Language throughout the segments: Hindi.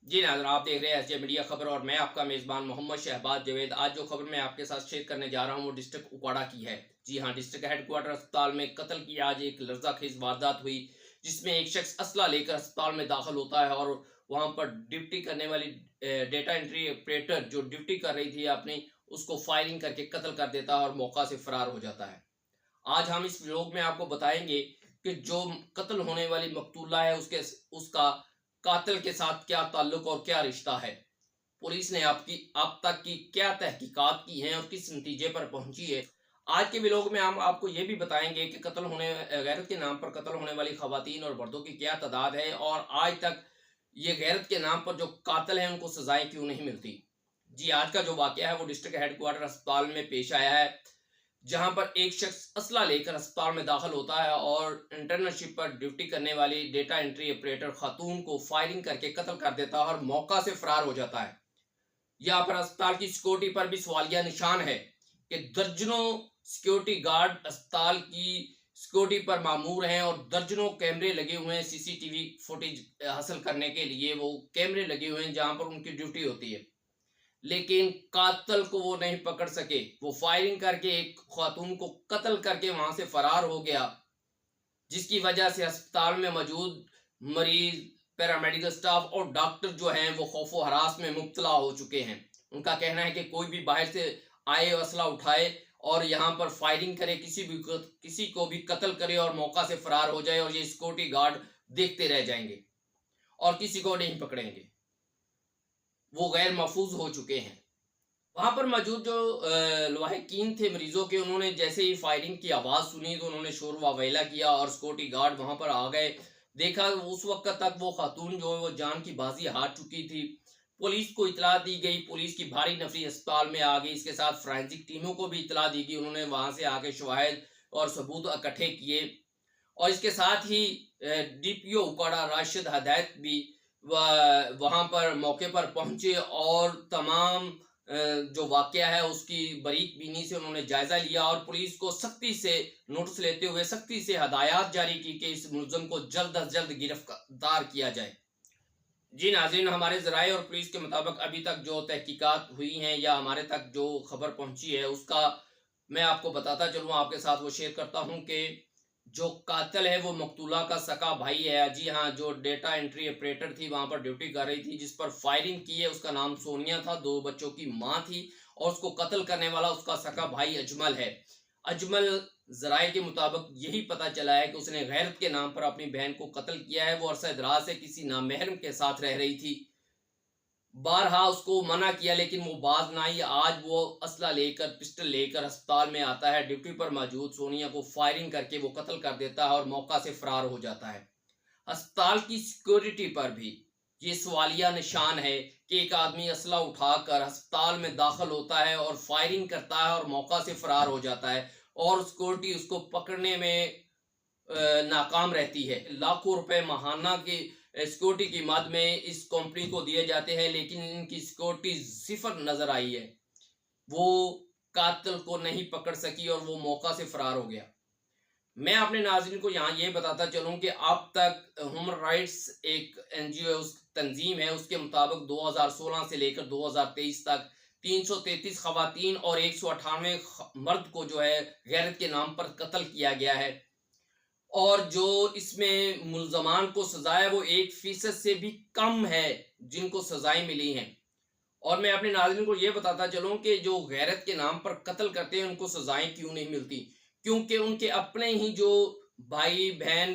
जी नाज़रीन, आप देख रहे हैं एसजे मीडिया खबर और मैं आपका मेज़बान मोहम्मद शहबाज जवेद। आज जो खबर मैं आपके साथ शेयर करने जा रहा हूं वो डिस्ट्रिक्ट कुपवाड़ा की है। जी हां, डिस्ट्रिक्ट हेडक्वार्टर अस्पताल में कत्ल की आज एक लर्ज़ाखेज़ वारदात हुई, जिसमें एक शख्स असला लेकर अस्पताल में दाखिल होता है और वहां पर ड्यूटी करने वाली डेटा एंट्री ऑपरेटर जो ड्यूटी कर रही थी अपनी, उसको फायरिंग करके कत्ल कर देता है और मौका से फरार हो जाता है। आज हम इस व्लॉग में आपको बताएंगे कि जो कत्ल होने वाली मकतूला है उसके उसका कातिल के साथ क्या ताल्लुक और क्या रिश्ता है। पुलिस ने आपकी अब तक की क्या तहकीकात की हैं और किस नतीजे पर पहुंची है। आज के व्लॉग में हम आपको ये भी बताएंगे कि कत्ल होने गैरत के नाम पर कत्ल होने वाली खवातीन और मर्दों की क्या तादाद है और आज तक ये गैरत के नाम पर जो कातिल हैं उनको सजाएं क्यों नहीं मिलती। जी, आज का जो वाकया है वो डिस्ट्रिक्ट हेडक्वार्टर अस्पताल में पेश आया है, जहां पर एक शख्स असला लेकर अस्पताल में दाखिल होता है और इंटर्नशिप पर ड्यूटी करने वाली डेटा एंट्री ऑपरेटर खातून को फायरिंग करके कत्ल कर देता है और मौका से फरार हो जाता है। यहाँ पर अस्पताल की सिक्योरिटी पर भी सवालिया निशान है कि दर्जनों सिक्योरिटी गार्ड अस्पताल की सिक्योरिटी पर मामूर हैं और दर्जनों कैमरे लगे हुए हैं सीसीटीवी फुटेज हासिल करने के लिए। वो कैमरे लगे हुए हैं जहां पर उनकी ड्यूटी होती है, लेकिन कातिल को वो नहीं पकड़ सके। वो फायरिंग करके एक खातून को कत्ल करके वहां से फरार हो गया, जिसकी वजह से अस्पताल में मौजूद मरीज, पैरामेडिकल स्टाफ और डॉक्टर जो हैं वो खौफो हरास में मुब्तला हो चुके हैं। उनका कहना है कि कोई भी बाहर से आए, असला उठाए और यहाँ पर फायरिंग करे, किसी को भी कत्ल करे और मौका से फरार हो जाए और ये सिक्योरिटी गार्ड देखते रह जाएंगे और किसी को नहीं पकड़ेंगे। वो गैर महफूज हो चुके हैं। वहां पर मौजूद जो लवाहिकीन थे मरीजों के, उन्होंने जैसे ही फायरिंग की आवाज़ सुनी तो उन्होंने शोर वावेला किया और सिक्योरिटी गार्ड वहां पर आ गए। देखा उस वक्त तक वो खातून जो है वो जान की बाजी हार चुकी थी। पुलिस को इतला दी गई, पुलिस की भारी नफरी अस्पताल में आ गई। इसके साथ फोरेंसिक टीमों को भी इतला दी गई, उन्होंने वहां से आके शवाहिद और सबूत इकट्ठे किए। और इसके साथ ही डीपीओ उकाड़ा राशिद हदायत भी वहां पर मौके पर पहुंचे और तमाम जो वाकया है उसकी बारीक बीनी से उन्होंने जायजा लिया और पुलिस को सख्ती से नोटिस लेते हुए सख्ती से हदायत जारी की कि इस मुलजम को जल्द अज जल्द गिरफ्तार किया जाए। जी नाज़रीन, हमारे ज़राए और पुलिस के मुताबिक अभी तक जो तहकीकात हुई हैं या हमारे तक जो खबर पहुंची है उसका मैं आपको बताता चलूँ, आपके साथ वो शेयर करता हूँ कि जो कातिल है वो मकतूला का सका भाई है। जी हाँ, जो डेटा एंट्री ऑपरेटर थी वहां पर ड्यूटी कर रही थी, जिस पर फायरिंग की है उसका नाम सोनिया था, 2 बच्चों की मां थी और उसको कत्ल करने वाला उसका सका भाई अजमल है। अजमल, ज़राए के मुताबिक यही पता चला है कि उसने गैरत के नाम पर अपनी बहन को कत्ल किया है। वो अरसा दराज से किसी नामहरम के साथ रह रही थी। बारहा उसको मना किया लेकिन वो बाज ना आई। आज वो असला लेकर, पिस्टल लेकर अस्पताल में आता है। ड्यूटी पर मौजूद सोनिया को फायरिंग करके वो कत्ल कर देता है और मौका से फरार हो जाता है। अस्पताल की सिक्योरिटी पर भी ये सवालिया निशान है कि एक आदमी असला उठाकर अस्पताल में दाखिल होता है और फायरिंग करता है और मौका से फरार हो जाता है और सिक्योरिटी उसको पकड़ने में नाकाम रहती है। लाखों रुपए माहाना की सिक्योरिटी की मद में इस कंपनी को दिए जाते हैं, लेकिन इनकी सिक्योरिटी सिफर नजर आई है। वो कातिल को नहीं पकड़ सकी और वो मौका से फरार हो गया। मैं अपने नाज़रीन को यहाँ ये बताता चलूँ कि अब तक ह्यूमन राइट्स एक एनजीओ तंजीम है, उसके मुताबिक 2016 से लेकर 2023 तक 333 खवातीन और 198 मर्द को जो है गैरत के नाम पर कत्ल किया गया है और जो इसमें मुल्जमान को सजा है वो 1% से भी कम है जिनको सजाएं मिली हैं। और मैं अपने नाज़रीन को ये बताता चलूं कि जो गैरत के नाम पर कत्ल करते हैं उनको सजाएं क्यों नहीं मिलती, क्योंकि उनके अपने ही जो भाई बहन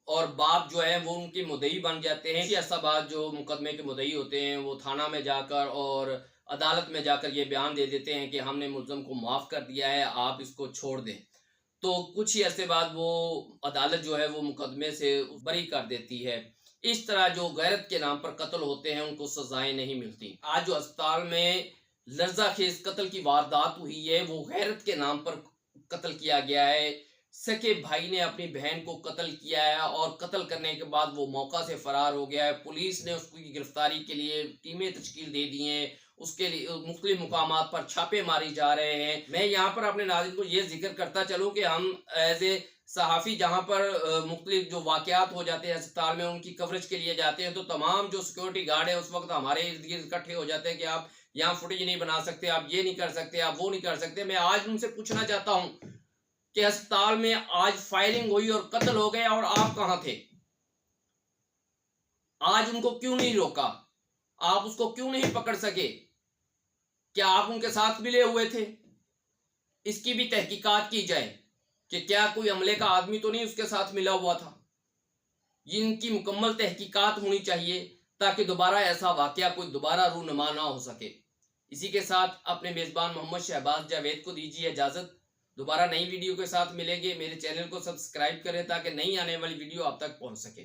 और बाप जो है वो उनके मुद्दई बन जाते हैं। इसी अरसा बाद जो मुकदमे के मुद्दई होते हैं वो थाना में जाकर और अदालत में जाकर ये बयान दे देते हैं कि हमने मुल्ज़म को माफ़ कर दिया है, आप इसको छोड़ दें। तो कुछ ही अरसे बाद वो अदालत जो है वो मुकदमे से बरी कर देती है। इस तरह जो गैरत के नाम पर कत्ल होते हैं उनको सजाएं नहीं मिलती। आज जो अस्पताल में लर्जाखेज कत्ल की वारदात हुई है वो गैरत के नाम पर कत्ल किया गया है। सके भाई ने अपनी बहन को कत्ल किया है और कत्ल करने के बाद वो मौका से फरार हो गया है। पुलिस ने उसकी गिरफ्तारी के लिए टीमें तश्कील दे दी हैं। उसके लिए मुख्तलिफ मुकामात पर छापे मारे जा रहे हैं। मैं यहाँ पर अपने नाज़रीन को ये जिक्र करता चलूँ कि हम एज ए सहाफ़ी जहाँ पर मुख्तलिफ जो वाक़यात हो जाते हैं अस्पताल में उनकी कवरेज के लिए जाते हैं, तो तमाम जो सिक्योरिटी गार्ड है उस वक्त हमारे इर्द गिर्द इकट्ठे हो जाते हैं कि आप यहाँ फुटेज नहीं बना सकते, आप ये नहीं कर सकते, आप वो नहीं कर सकते। मैं आज उनसे पूछना चाहता हूँ कि अस्पताल में आज फायरिंग हुई और कत्ल हो गया और आप कहां थे? आज उनको क्यों नहीं रोका? आप उसको क्यों नहीं पकड़ सके? क्या आप उनके साथ मिले हुए थे? इसकी भी तहकीकात की जाए कि क्या कोई अमले का आदमी तो नहीं उसके साथ मिला हुआ था। इनकी मुकम्मल तहकीकात होनी चाहिए ताकि दोबारा ऐसा वाकया कोई दोबारा रूनुमा ना हो सके। इसी के साथ अपने मेज़बान मोहम्मद शहबाज जावेद को दीजिए इजाज़त। दोबारा नई वीडियो के साथ मिलेंगे। मेरे चैनल को सब्सक्राइब करें ताकि नई आने वाली वीडियो आप तक पहुंच सके।